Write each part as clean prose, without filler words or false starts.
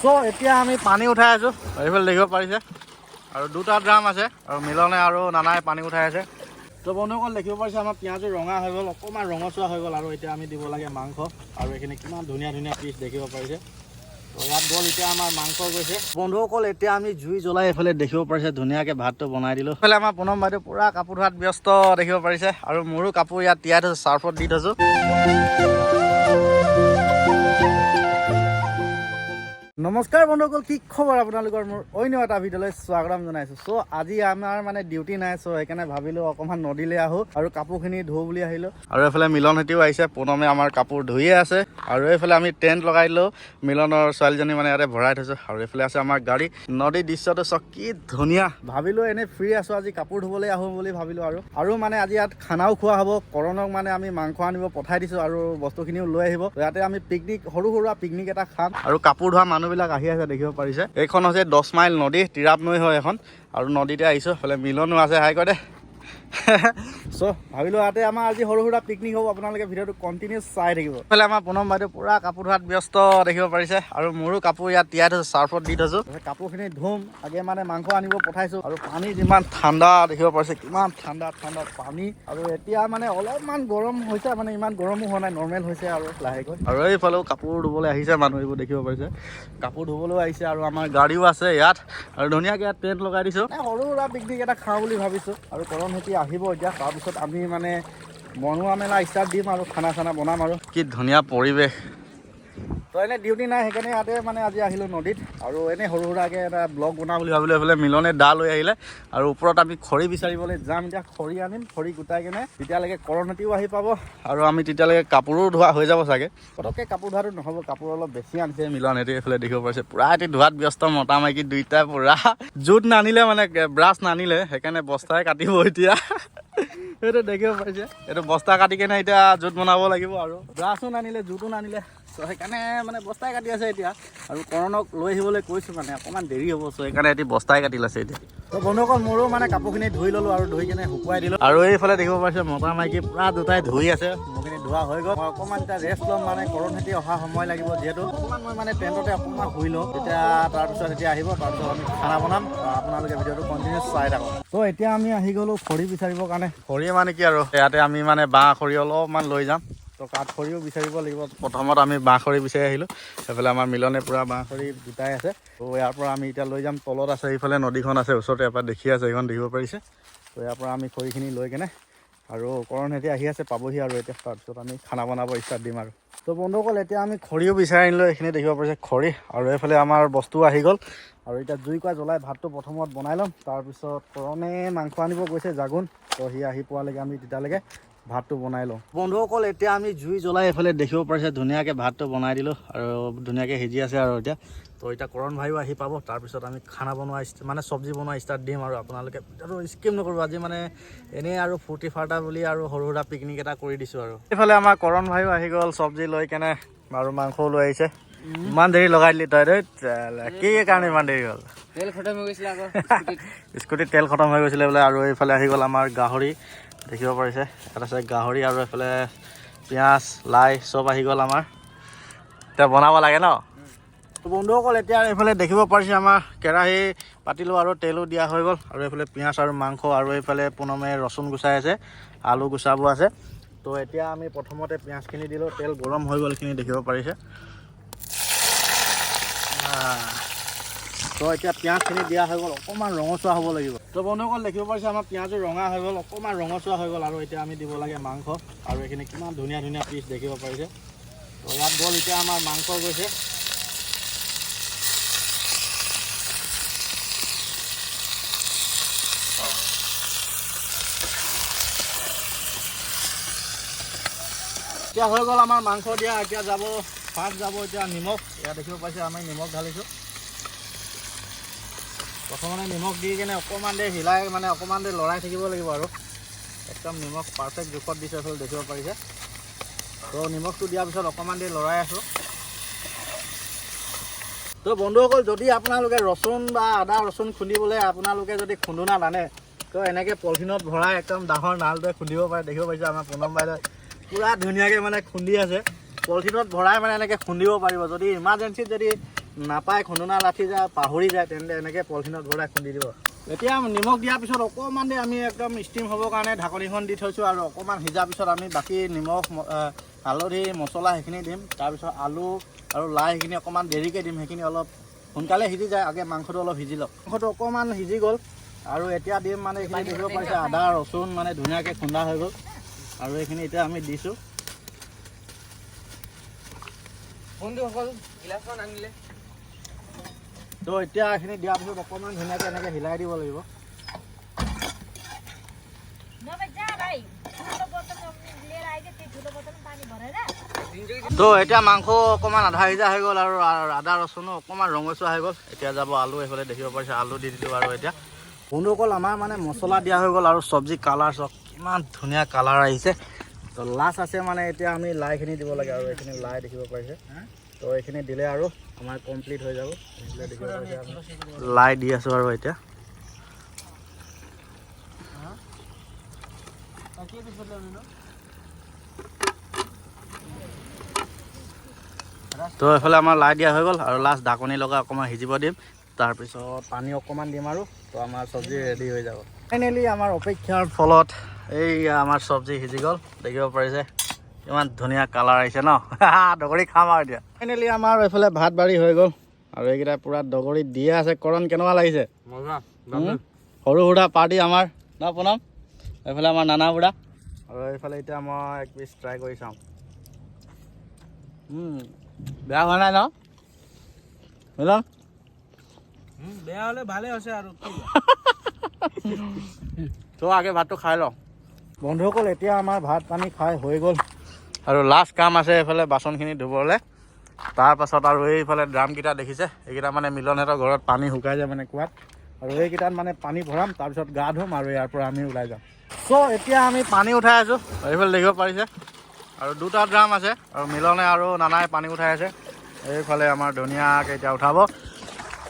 So এতিয়া আমি পানী উঠাই আছো এইফালে দেখিব পাৰিছে আৰু দুটা ড্ৰাম আছে আৰু মিলনে আৰু নানাই পানী উঠাই আছে তো বন্ধুসকল দেখিব পাৰিছে আমাৰ পিঁয়াজটো ৰঙা হৈ গ'ল অকণমান ৰঙচুৱা হৈ গ'ল আৰু এতিয়া আমি দিব লাগে মাংস আৰু এইখিনি কিমান ধুনীয়া ধুনীয়া পিচ দেখিব পাৰিছে তো ইয়াত গ'ল এতিয়া আমাৰ মাংস গৈছে বন্ধুসকল এতিয়া আমি জুই জ্বলাই এইফালে দেখিব পাৰিছে ধুনীয়াকৈ ভাতটো বনাই দিলোঁ এইফালে আমাৰ পুনম বাইদেউ পূৰা কাপোৰ ধোৱাত ব্যস্ত দেখিব পাৰিছে আৰু মোৰো কাপোৰ ইয়াত তিয়াই থৈছোঁ চাৰ্ফত দি থৈছোঁ নমস্কাৰ বন্ধুসকল কি খবৰ আপোনালোকৰ মোৰ অন্য এটা ভিডিঅ'লৈ স্বাগতম জনাইছোঁ চ' আজি আমাৰ মানে ডিউটি নাই চ' সেইকাৰণে ভাবিলোঁ অকণমান নদীলৈ আহোঁ আৰু কাপোৰখিনি ধুওঁ বুলি আহিলোঁ আৰু এইফালে মিলনহেঁতিও আহিছে পুনমে আমাৰ কাপোৰ ধুয়ে আছে আৰু এইফালে আমি টেণ্ট লগাই দিলোঁ মিলনৰ ছোৱালীজনী মানে ইয়াতে ভৰাই থৈছোঁ আৰু এইফালে আছে আমাৰ গাড়ী নদীৰ দৃশ্যটো চব কি ধুনীয়া ভাবিলোঁ এনেই ফ্ৰী আছোঁ আজি কাপোৰ ধুবলৈ আহোঁ বুলি ভাবিলোঁ আৰু মানে আজি ইয়াত খানাও খোৱা হ'ব কৰণক মানে আমি মাংস আনিব পঠাই দিছোঁ আৰু বস্তুখিনিও লৈ আহিব ইয়াতে আমি পিকনিক সৰু সুৰা পিকনিক এটা খাম আৰু কাপোৰ ধোৱা মানুহবিলাক আহি আছে দেখিব পাৰিছে এইখন হৈছে 10 মাইল নদী তিৰাপ নৈ হয় এখন আৰু নদীতে আহিছোঁ এইফালে মিলনো আছে হাই কয় দে চ' ভাবিলোঁ ইয়াতে আমাৰ আজি সৰু সুৰা পিকনিক হ'ব আপোনালোকে ভিডিঅ'টো কণ্টিনিউছ চাই থাকিব এইফালে আমাৰ পুনম বাইদেউ পূৰা কাপোৰ ধোৱাত ব্যস্ত দেখিব পাৰিছে আৰু মোৰো কাপোৰ ইয়াত তিয়াই থৈছোঁ চাৰ্ফত দি থৈছোঁ কাপোৰখিনি ধুম আগে মানে মাংস আনিব পঠাইছোঁ আৰু পানী যিমান ঠাণ্ডা দেখিব পাৰিছে কিমান ঠাণ্ডা ঠাণ্ডা পানী আৰু এতিয়া মানে অলপমান গৰম হৈছে মানে ইমান গৰমো হোৱা নাই নৰ্মেল হৈছে আৰু লাহেকৈ আৰু এইফালেও কাপোৰ ধুবলৈ আহিছে মানুহ এইবোৰ দেখিব পাৰিছে কাপোৰ ধুবলৈও আহিছে আৰু আমাৰ গাড়ীও আছে ইয়াত আৰু ধুনীয়াকৈ ইয়াত টেণ্ট লগাই দিছোঁ সৰু সুৰা পিকনিক এটা খাওঁ বুলি ভাবিছোঁ আৰু কৰণহেঁতি আহিব এতিয়া তাৰপিছত আমি মানে বনোৱা মেলা ষ্টাৰ্ট দিম আৰু খানা চানা বনাম আৰু কি ধুনীয়া পৰিৱেশ তো এনেই ডিউটি নাই সেইকাৰণে ইয়াতে মানে আজি আহিলোঁ নদীত আৰু এনেই সৰু সুৰাকৈ এটা ব্লগ বনাওঁ বুলি ভাবিলোঁ এইফালে মিলনে দা লৈ আহিলে আৰু ওপৰত আমি খৰি বিচাৰিবলৈ যাম এতিয়া খৰি আনিম খৰি গোটাই কেনে তেতিয়ালৈকে কৰণহেঁতিও আহি পাব আৰু আমি তেতিয়ালৈকে কাপোৰো ধোৱা হৈ যাব চাগে পটককৈ কাপোৰ ধোৱাটো নহ'ব কাপোৰ অলপ বেছি আনিছে মিলনহেঁতি এইফালে দেখিব পাৰিছে পূৰা এটি ধোৱাত ব্যস্ত মতা মাইকী দুইটা পূৰা জোত নানিলে মানে ব্ৰাছ নানিলে সেইকাৰণে বস্তাই কাটিব এতিয়া সেইটো দেখিব পাৰিছে এইটো বস্তা কাটি কেনে এতিয়া জোত বনাব লাগিব আৰু ব্ৰাছো নানিলে জোতো নানিলে চ' সেইকাৰণে মানে বস্তাই কাটি আছে এতিয়া আৰু কৰণক লৈ আহিবলৈ কৈছোঁ মানে অকণমান দেৰি হ'ব চ' সেইকাৰণে এটি বস্তাই কাটি লৈছে এতিয়া তো বন্ধুসকল মোৰো মানে কাপোৰখিনি ধুই ল'লোঁ আৰু ধুই কেনে শুকুৱাই দিলোঁ আৰু এইফালে দেখিব পাৰিছে মতা মাইকী পূৰা দুটাই ধুই আছে মোৰখিনি ধোৱা হৈ গ'ল মই অকণমান এতিয়া ৰেষ্ট ল'ম মানে কৰণহেঁতি অহা সময় লাগিব যিহেতু অকণমান মই মানে টেণ্টতে অকণমান শুই লওঁ তেতিয়া তাৰপিছত এতিয়া আহিব তাৰপিছত আমি খানা বনাম আপোনালোকে ভিডিঅ'টো কণ্টিনিউছ চাই থাকক তো এতিয়া আমি আহি গ'লোঁ খৰি বিচাৰিবৰ কাৰণে খৰিয়ে মানে কি আৰু ইয়াতে আমি মানে বাঁহ খৰি অলপমান লৈ যাম তো কাঠ খৰিও বিচাৰিব লাগিব প্ৰথমত আমি বাঁহ খৰি বিচাৰি আহিলোঁ সেইফালে আমাৰ মিলনে পূৰা বাঁহ খৰি গোটাই আছে তো ইয়াৰ পৰা আমি এতিয়া লৈ যাম তলত আছে এইফালে নদীখন আছে ওচৰতে এবাৰ দেখি আছে সেইখন দেখিব পাৰিছে তো ইয়াৰ পৰা আমি খৰিখিনি লৈ কেনে আৰু কৰণহেঁতি আহি আছে পাবহি আৰু এতিয়া তাৰপিছত আমি খানা বনাব ষ্টাৰ্ট দিম আৰু তো বন্ধুসকল এতিয়া আমি খৰিও বিচাৰি আনিলোঁ এইখিনি দেখিব পাৰিছে খৰি আৰু এইফালে আমাৰ বস্তু আহি গ'ল আৰু এতিয়া জুইকুৰা জ্বলাই ভাতটো প্ৰথমত বনাই ল'ম তাৰপিছত কৰণে মাংস আনিব গৈছে জাগোন তো সি আহি পোৱালৈকে আমি তেতিয়ালৈকে ভাতটো বনাই লওঁ বন্ধুসকল এতিয়া আমি জুই জ্বলাই এইফালে দেখিব পাৰিছে ধুনীয়াকৈ ভাতটো বনাই দিলোঁ আৰু ধুনীয়াকৈ সিজি আছে আৰু এতিয়া তো এতিয়া কৰণ ভাইও আহি পাব তাৰপিছত আমি খানা বনোৱা মানে চব্জি বনোৱা ষ্টাৰ্ট দিম আৰু আপোনালোকে আৰু স্কিপ নকৰিব আজি মানে এনেই আৰু ফূৰ্তি ফাৰ্তা বুলি আৰু সৰু সুৰা পিকনিক এটা কৰি দিছোঁ আৰু এইফালে আমাৰ কৰণ ভাইও আহি গ'ল চব্জি লৈ কেনে আৰু মাংসও লৈ আহিছে ইমান দেৰি লগাই দিলি তই কি কাৰণে ইমান দেৰি হ'ল তেল খতম হৈ গৈছিলে আকৌ স্কুটিত তেল খতম হৈ গৈছিলে বোলে আৰু এইফালে আহি গ'ল আমাৰ গাহৰি দেখিব পাৰিছে ইয়াত আছে গাহৰি আৰু এইফালে পিঁয়াজ লাই চব আহি গ'ল আমাৰ এতিয়া বনাব লাগে ন বন্ধুসকল এতিয়া এইফালে দেখিব পাৰিছে আমাৰ কেৰাহী পাতিলোঁ আৰু তেলো দিয়া হৈ গ'ল আৰু এইফালে পিঁয়াজ আৰু মাংস আৰু এইফালে পুনমে ৰচুন গুচাই আছে আলু গুচাব আছে তো এতিয়া আমি প্ৰথমতে পিঁয়াজখিনি দিলোঁ তেল গৰম হৈ গ'ল এইখিনি দেখিব পাৰিছে তো এতিয়া পিঁয়াজখিনি দিয়া হৈ গ'ল অকণমান ৰঙচুৱা হ'ব লাগিব তো বন্ধুসকল দেখিব পাৰিছে আমাৰ পিঁয়াজো ৰঙা হৈ গ'ল অকণমান ৰঙচুৱা হৈ গ'ল আৰু এতিয়া আমি দিব লাগে মাংস আৰু এইখিনি কিমান ধুনীয়া ধুনীয়া পিচ দেখিব পাৰিছে তো ইয়াত গ'ল এতিয়া আমাৰ মাংস গৈছে এতিয়া হৈ গ'ল আমাৰ মাংস দিয়া এতিয়া যাব ফাৰ্ষ্ট যাব এতিয়া নিমখ ইয়াত দেখিব পাইছে আমি নিমখ ঢালিছোঁ প্ৰথমতে নিমখ দি কেনে অকণমান দেৰি হিলাই মানে অকণমান দেৰি লৰাই থাকিব লাগিব আৰু একদম নিমখ পাৰফেক্ট জোখত দিছে আচলতে দেখিব পাৰিছে তো নিমখটো দিয়াৰ পিছত অকণমান দেৰি লৰাই আছোঁ তো বন্ধুসকল যদি আপোনালোকে ৰচুন বা আদা ৰচুন খুন্দিবলৈ আপোনালোকে যদি খুন্দুনা নানে তো এনেকৈ পলিথিনত ভৰাই একদম ডাঙৰ নালটোৱে খুন্দিব পাৰে দেখিব পাৰিছে আমাৰ পুনম বাইদেউ পূৰা ধুনীয়াকৈ মানে খুন্দি আছে পলিথিনত ভৰাই মানে এনেকৈ খুন্দিব পাৰিব যদি ইমাৰ্জেঞ্চিত যদি নাপায় খুন্দনা লাঠি যায় পাহৰি যায় তেন্তে এনেকৈ পলিথিনত ভৰাই খুন্দি দিব। এতিয়া নিমখ দিয়াৰ পিছত অকণমান দেৰি আমি একদম ষ্টিম হ'বৰ কাৰণে ঢাকনিখন দি থৈছোঁ আৰু অকণমান সিজাৰ পিছত আমি বাকী নিমখ হালধি মছলা সেইখিনি দিম। তাৰপিছত আলু আৰু লাই সেইখিনি অকণমান দেৰিকৈ দিম, সেইখিনি অলপ সোনকালে সিজি যায়। আগে মাংসটো অলপ সিজি লওক। মাংসটো অকণমান সিজি গ'ল আৰু এতিয়া দিম মানে এইখিনি দেখিব পাৰিছে আদা ৰচুন মানে ধুনীয়াকৈ খুন্দা হৈ গ'ল আৰু এইখিনি এতিয়া আমি দিছোঁ। তো এতিয়া এইখিনি দিয়াৰ পিছত অকণমান ধুনীয়াকৈ এনেকৈ হিলাই দিব লাগিব। তো এতিয়া মাংস অকণমান আধা সিজা হৈ গ'ল আৰু আদা ৰচুনো অকণমান ৰঙচুৱা হৈ গ'ল। এতিয়া যাব আলু, এইফালে দেখিব পাৰিছে আলু দি দিলোঁ আৰু এতিয়া বন্ধুসকল আমাৰ মানে মছলা দিয়া হৈ গ'ল আৰু চব্জি কালাৰ চাওক ইমান ধুনীয়া কালাৰ আহিছে। তো লাষ্ট আছে মানে এতিয়া আমি লাইখিনি দিব লাগে আৰু এইখিনি লাই দেখিব পাৰিছে। তো এইখিনি দিলে আৰু আমাৰ কমপ্লিট হৈ যাব। দেখিব পাৰিছে লাই দি আছোঁ আৰু এতিয়া তো এইফালে আমাৰ লাই দিয়া হৈ গ'ল আৰু লাষ্ট ঢাকনি লগাই অকণমান সিজিব দিম। তাৰপিছত পানী অকণমান দিম আৰু তো আমাৰ চব্জি ৰেডি হৈ যাব। ফাইনেলি আমাৰ অপেক্ষাৰ ফলত এই আমাৰ চব্জি সিজি গ'ল। দেখিব পাৰিছে ইমান ধুনীয়া কালাৰ আহিছে ন। দগৰি খাম আৰু এতিয়া ফাইনেলি আমাৰ এইফালে ভাত বাঢ়ি হৈ গ'ল আৰু এইকেইটা পূৰা দগৰি দিয়ে আছে। কৰণ কেনেকুৱা লাগিছে? সৰু সুৰা পাৰ্টি আমাৰ ন প্ৰণৱ। এইফালে আমাৰ নানা বুঢ়া আৰু এইফালে এতিয়া মই এক পিচ ট্ৰাই কৰি চাওঁ। বেয়া হোৱা নাই ন মিলন? বেয়া হ'লে ভালে হৈছে আৰু তো আগে ভাতটো খাই লওঁ। বন্ধুসকল এতিয়া আমাৰ ভাত পানী খাই হৈ গ'ল আৰু লাষ্ট কাম আছে এইফালে বাচনখিনি ধুবলৈ। তাৰপাছত আৰু এইফালে ড্ৰামকেইটা দেখিছে, এইকেইটা মানে মিলনহঁতৰ ঘৰত পানী শুকাই যায় মানে কুৱাত, আৰু এইকেইটাত মানে পানী ভৰাম। তাৰপিছত গা ধুম আৰু ইয়াৰ পৰা আমি ওলাই যাম। চ' এতিয়া আমি পানী উঠাই আছোঁ, এইফালে দেখিব পাৰিছে আৰু দুটা ড্ৰাম আছে আৰু মিলনে আৰু নানাই পানী উঠাই আছে। এইফালে আমাৰ ধুনীয়াকৈ এতিয়া উঠাব,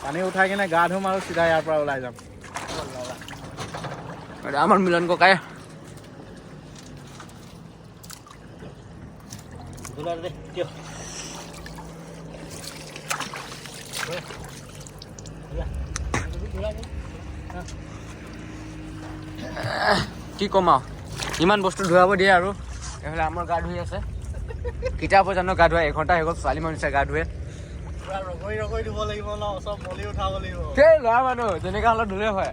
পানী উঠাই কিনে গা ধুম আৰু চিধা ইয়াৰ পৰা ওলাই যাম। আমাৰ মিলন ককাই কি ক'ম আৰু ইমান বস্তু ধুৱাব দিয়ে আৰু এইফালে আমাৰ গা ধুই আছে। কেতিয়া পৰ্যন্ত গা ধুৱাই? এঘণ্টা হৈ গ'ল, ছোৱালী মানুহ গা ধুৱে। ৰগৈ ৰগৈ ধুব লাগিব ন, চব মলি উঠাব লাগিব। সেই ল'ৰা মানুহ যেনেকৈ হ'লে ধুলে হয়।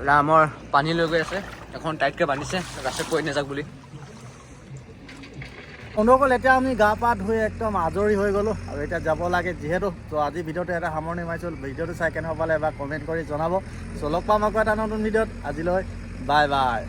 ৰামৰ পানী লৈ গৈ আছে, এখন টাইটকৈ বান্ধিছে ৰাস্তাত পৰি নাযাওক বুলি। বন্ধুসকল এতিয়া আমি গা পা ধুই একদম আজৰি হৈ গ'লোঁ আৰু এতিয়া যাব লাগে যিহেতু। তো আজি ভিডিঅ'টো এটা সামৰণি মাৰিছোঁ। ভিডিঅ'টো চাই কেনেকুৱা পালে এবাৰ কমেণ্ট কৰি জনাব। চ' লগ পাম আকৌ এটা নতুন ভিডিঅ'ত। আজিলৈ বাই বাই।